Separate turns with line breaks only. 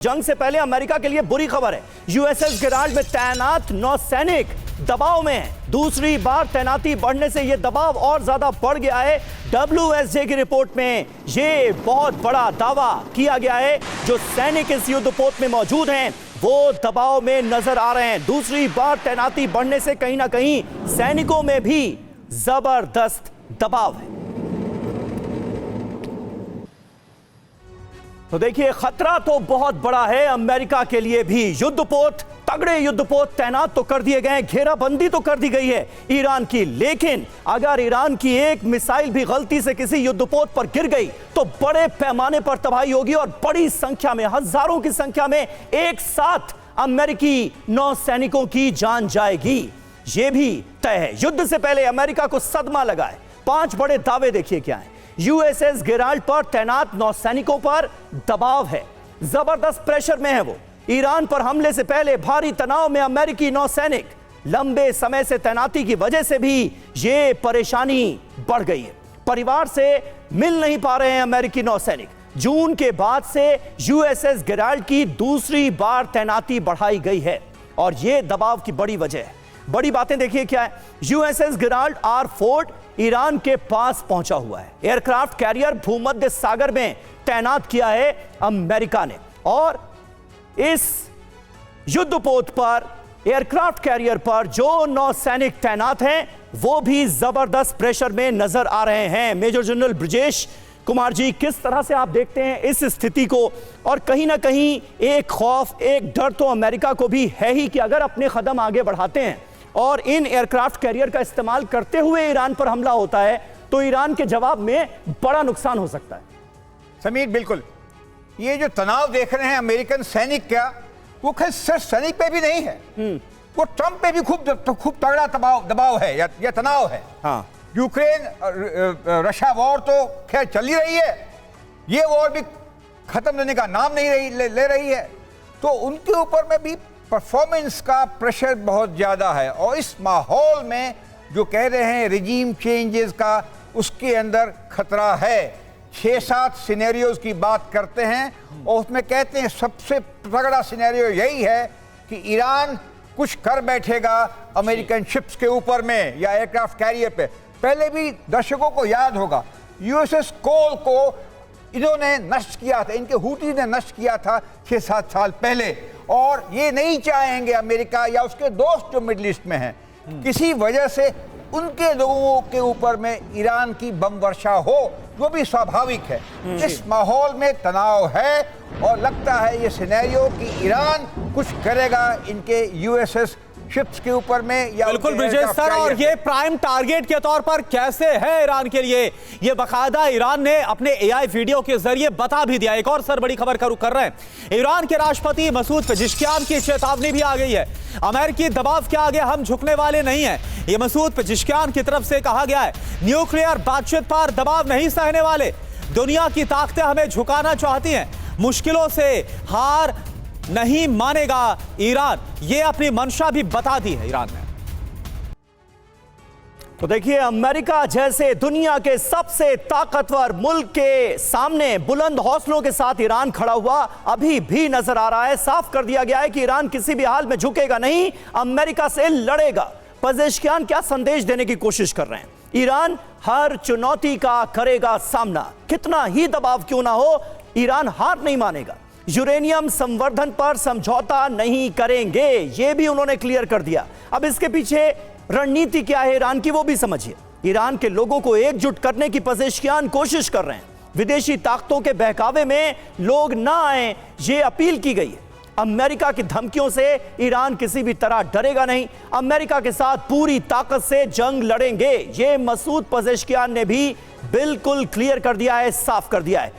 जंग से पहले अमेरिका के लिए बुरी खबर है। यूएसएस गेराल्ड में तैनात नौसैनिक दबाव में है। दूसरी बार तैनाती बढ़ने से यह दबाव और ज्यादा बढ़ गया है। WSJ की रिपोर्ट में यह बहुत बड़ा दावा किया गया है। जो सैनिक इस युद्धपोत में मौजूद हैं वो दबाव में नजर आ रहे हैं। दूसरी बार तैनाती बढ़ने से कहीं ना कहीं सैनिकों में भी जबरदस्त दबाव है। तो देखिए, खतरा तो बहुत बड़ा है अमेरिका के लिए भी। युद्धपोत, तगड़े युद्धपोत तैनात तो कर दिए गए, घेराबंदी तो कर दी गई है ईरान की। लेकिन अगर ईरान की एक मिसाइल भी गलती से किसी युद्धपोत पर गिर गई तो बड़े पैमाने पर तबाही होगी और बड़ी संख्या में, हजारों की संख्या में एक साथ अमेरिकी नौसैनिकों की जान जाएगी। यह भी तय है। युद्ध से पहले अमेरिका को सदमा लगा है। 5 बड़े दावे देखिए क्या है। यूएसएस गेराल्ड पर तैनात नौसैनिकों पर दबाव है, जबरदस्त प्रेशर में है वो। ईरान पर हमले से पहले भारी तनाव में अमेरिकी नौसैनिक, लंबे समय से तैनाती की वजह से भी ये परेशानी बढ़ गई है। परिवार से मिल नहीं पा रहे हैं अमेरिकी नौसैनिक। जून के बाद से यूएसएस गेराल्ड की दूसरी बार तैनाती बढ़ाई गई है और यह दबाव की बड़ी वजह है। बड़ी बातें देखिए क्या है। यूएसएस गेराल्ड R-4 ईरान के पास पहुंचा हुआ है। एयरक्राफ्ट कैरियर भूमध्य सागर में तैनात किया है अमेरिका ने और इस युद्धपोत पर, एयरक्राफ्ट कैरियर पर जो नौसैनिक तैनात हैं वो भी जबरदस्त प्रेशर में नजर आ रहे हैं। मेजर जनरल ब्रजेश कुमार जी, किस तरह से आप देखते हैं इस स्थिति को? और कहीं ना कहीं एक खौफ, एक डर तो अमेरिका को भी है ही कि अगर अपने कदम आगे बढ़ाते हैं और इन एयरक्राफ्ट कैरियर का इस्तेमाल करते हुए ईरान पर हमला होता है तो ईरान के जवाब में बड़ा नुकसान हो सकता है।
समीर, बिल्कुल ये जो तनाव देख रहे हैं अमेरिकन सैनिक का, वो सिर्फ सैनिक पे भी नहीं है, वो ट्रंप पे भी खूब तगड़ा दबाव है या तनाव है।
हाँ,
यूक्रेन रशिया वॉर तो खैर चल ही रही है, ये वॉर भी खत्म होने का नाम नहीं ले रही है, तो उनके ऊपर में भी परफॉर्मेंस का प्रेशर बहुत ज़्यादा है। और इस माहौल में जो कह रहे हैं रिजीम चेंजेस का, उसके अंदर खतरा है। 6-7 सिनेरियोज की बात करते हैं और उसमें कहते हैं सबसे तगड़ा सिनेरियो यही है कि ईरान कुछ कर बैठेगा अमेरिकन शिप्स के ऊपर में या एयरक्राफ्ट कैरियर पे। पहले भी दर्शकों को याद होगा, यूएसएस कोल को इन्होंने नष्ट किया था, इनके हूती ने नष्ट किया था 6-7 साल पहले। और ये नहीं चाहेंगे अमेरिका या उसके दोस्त जो मिडिल ईस्ट में हैं, किसी वजह से उनके लोगों के ऊपर में ईरान की बम वर्षा हो, जो भी स्वाभाविक है। इस माहौल में तनाव है और लगता है ये सिनेरियो कि ईरान कुछ करेगा इनके यूएसएस शिप्स के ऊपर में या
बिल्कुल ब्रिजेश सर, और ये प्राइम टारगेट के तौर पर कैसे है ईरान के लिए, ये बकायदा ईरान ने अपने AI वीडियो के जरिए बता भी दिया। एक और सर बड़ी खबर का रुख कर रहे हैं। ईरान के राष्ट्रपति मसूद पेजिशकियान की चेतावनी भी आ गई है। अमेरिकी दबाव के आगे हम झुकने वाले नहीं हैं, ये मसूद पेजिशकियान की तरफ से कहा गया है। न्यूक्लियर बातचीत पर दबाव नहीं सहने वाले, दुनिया की ताकतें हमें झुकाना चाहती हैं, मुश्किलों से हार नहीं मानेगा ईरान, ये अपनी मंशा भी बता दी है ईरान ने।
तो देखिए, अमेरिका जैसे दुनिया के सबसे ताकतवर मुल्क के सामने बुलंद हौसलों के साथ ईरान खड़ा हुआ अभी भी नजर आ रहा है। साफ कर दिया गया है कि ईरान किसी भी हाल में झुकेगा नहीं, अमेरिका से लड़ेगा। पेजिशकियान क्या संदेश देने की कोशिश कर रहे हैं? ईरान हर चुनौती का करेगा सामना, कितना ही दबाव क्यों ना हो, ईरान हार नहीं मानेगा। यूरेनियम संवर्धन पर समझौता नहीं करेंगे, यह भी उन्होंने क्लियर कर दिया। अब इसके पीछे रणनीति क्या है ईरान की, वो भी समझिए। ईरान के लोगों को एकजुट करने की पेजिशकियान कोशिश कर रहे हैं। विदेशी ताकतों के बहकावे में लोग ना आए, ये अपील की गई है। अमेरिका की धमकियों से ईरान किसी भी तरह डरेगा नहीं, अमेरिका के साथ पूरी ताकत से जंग लड़ेंगे, ये मसूद पेजिशकियान ने भी बिल्कुल क्लियर कर दिया है, साफ कर दिया है।